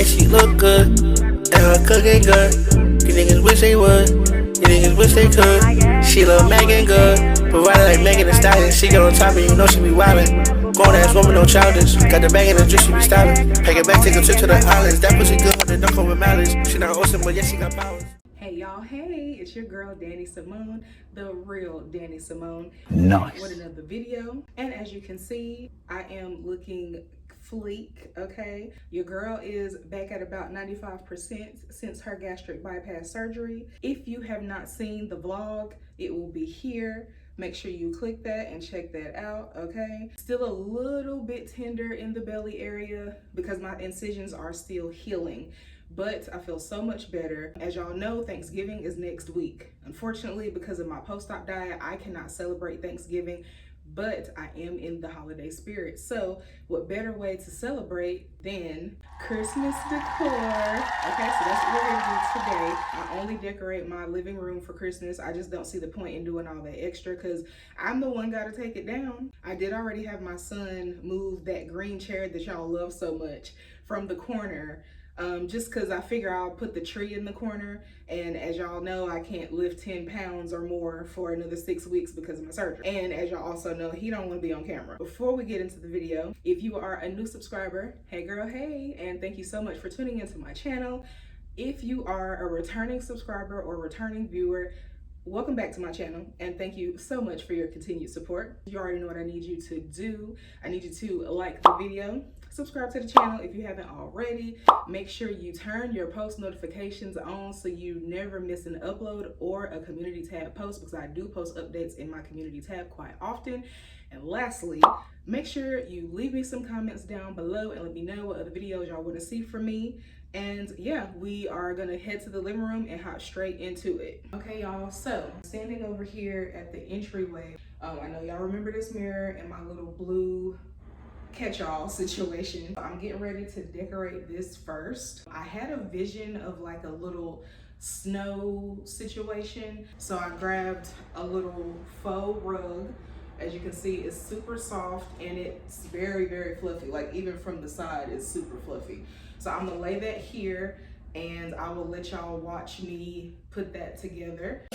and she look good, and her cooking good. You niggas wish they would, you niggas wish they could. She love Megan good, provided like Megan Thee Stallion. She get on top and you know she be wildin'. Grown ass woman, no childish. Got the bag in the drip, she be styling. Pack it back, take a trip to the islands. That pussy good, but it don't come with mileage. She not awesome, but yeah, she got powers. Hey y'all, hey, it's your girl Danny Simone, the real Danny Simone. Nice. With another video. And as you can see, I am looking fleek, okay? Your girl is back at about 95% since her gastric bypass surgery. If you have not seen the vlog, it will be here. Make sure you click that and check that out, okay? Still a little bit tender in the belly area because my incisions are still healing, but I feel so much better. As y'all know, Thanksgiving is next week. Unfortunately, because of my post-op diet, I cannot celebrate Thanksgiving, but I am in the holiday spirit. So what better way to celebrate than Christmas decor? Okay, so that's what we're gonna do today. I only decorate my living room for Christmas. I just don't see the point in doing all that extra because I'm the one gotta take it down. I did already have my son move that green chair that y'all love so much from the corner. Just because I figure I'll put the tree in the corner, and as y'all know, I can't lift 10 pounds or more for another 6 weeks because of my surgery. And as y'all also know, he don't want to be on camera. Before we get into the video, if you are a new subscriber, hey girl, hey, and thank you so much for tuning into my channel. If you are a returning subscriber or returning viewer, welcome back to my channel, and thank you so much for your continued support. You already know what I need you to do. I need you to like the video, subscribe to the channel if you haven't already. Make sure you turn your post notifications on so you never miss an upload or a community tab post, because I do post updates in my community tab quite often. And lastly, make sure you leave me some comments down below and let me know what other videos y'all want to see from me. And yeah, we are gonna head to the living room and hop straight into it. Okay, y'all, so standing over here at the entryway. I know y'all remember this mirror and my little blue catch-all situation. I'm getting ready to decorate this first. I had a vision of like a little snow situation, so I grabbed a little faux rug. As you can see, it's super soft and it's very, very fluffy. Like even from the side, it's super fluffy. So I'm gonna lay that here and I will let y'all watch me put that together.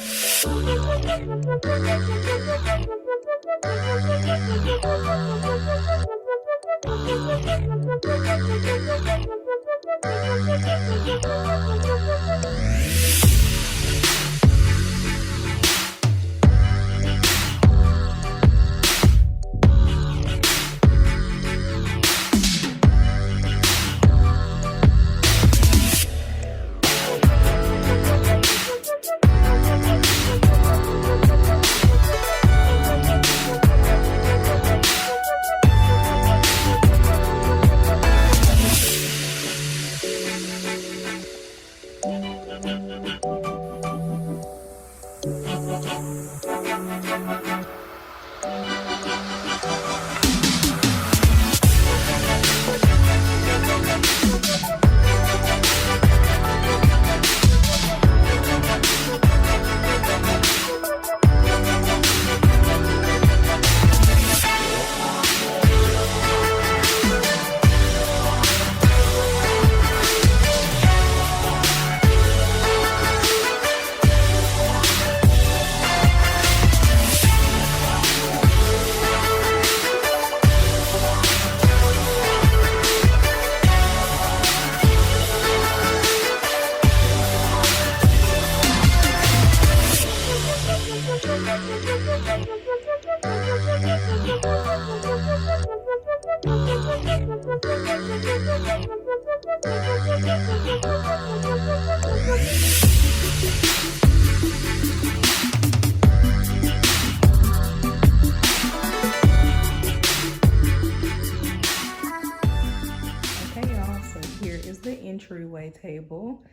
Entryway table.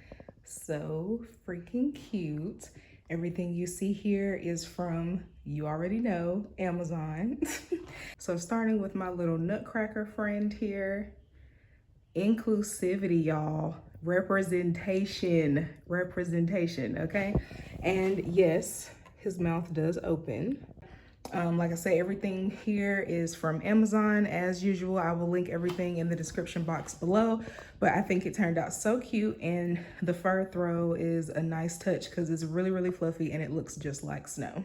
So freaking cute. Everything you see here is from, you already know, Amazon. So starting with my little nutcracker friend here. Inclusivity, y'all. Representation, okay? And yes, his mouth does open. Like I say, everything here is from Amazon. As usual, I will link everything in the description box below. But I think it turned out so cute, and the fur throw is a nice touch because it's really, really fluffy and it looks just like snow.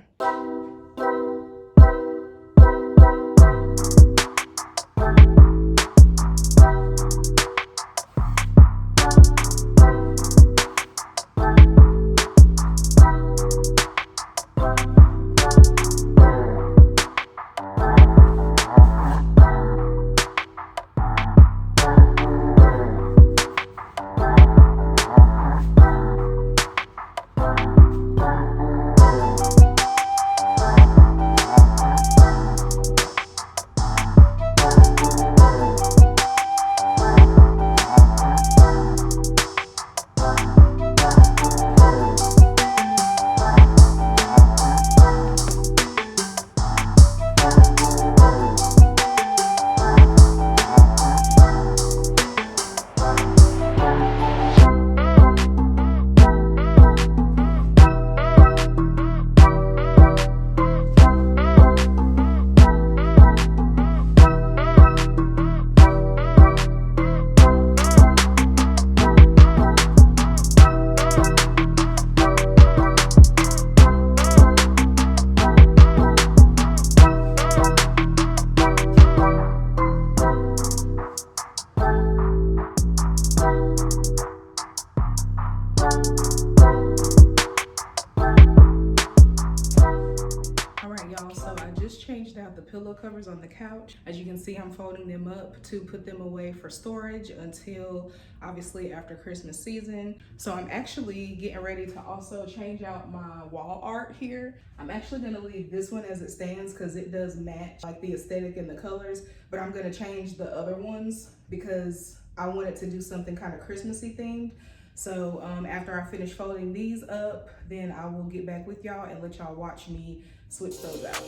Changed out the pillow covers on the couch. As you can see, I'm folding them up to put them away for storage until obviously after Christmas season. So I'm actually getting ready to also change out my wall art here. I'm actually going to leave this one as it stands because it does match like the aesthetic and the colors, but I'm going to change the other ones because I wanted to do something kind of Christmassy themed. So after I finish folding these up, then I will get back with y'all and let y'all watch me switch those out.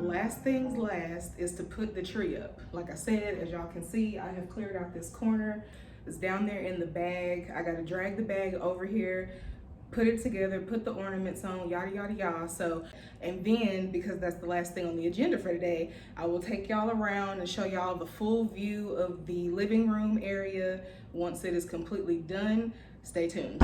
Last things last is to put the tree up. Like I said, as y'all can see, I have cleared out this corner. It's down there in the bag. I gotta drag the bag over here, put it together, put the ornaments on, yada, yada, yada. So, and then, because that's the last thing on the agenda for today, I will take y'all around and show y'all the full view of the living room area once it is completely done. Stay tuned.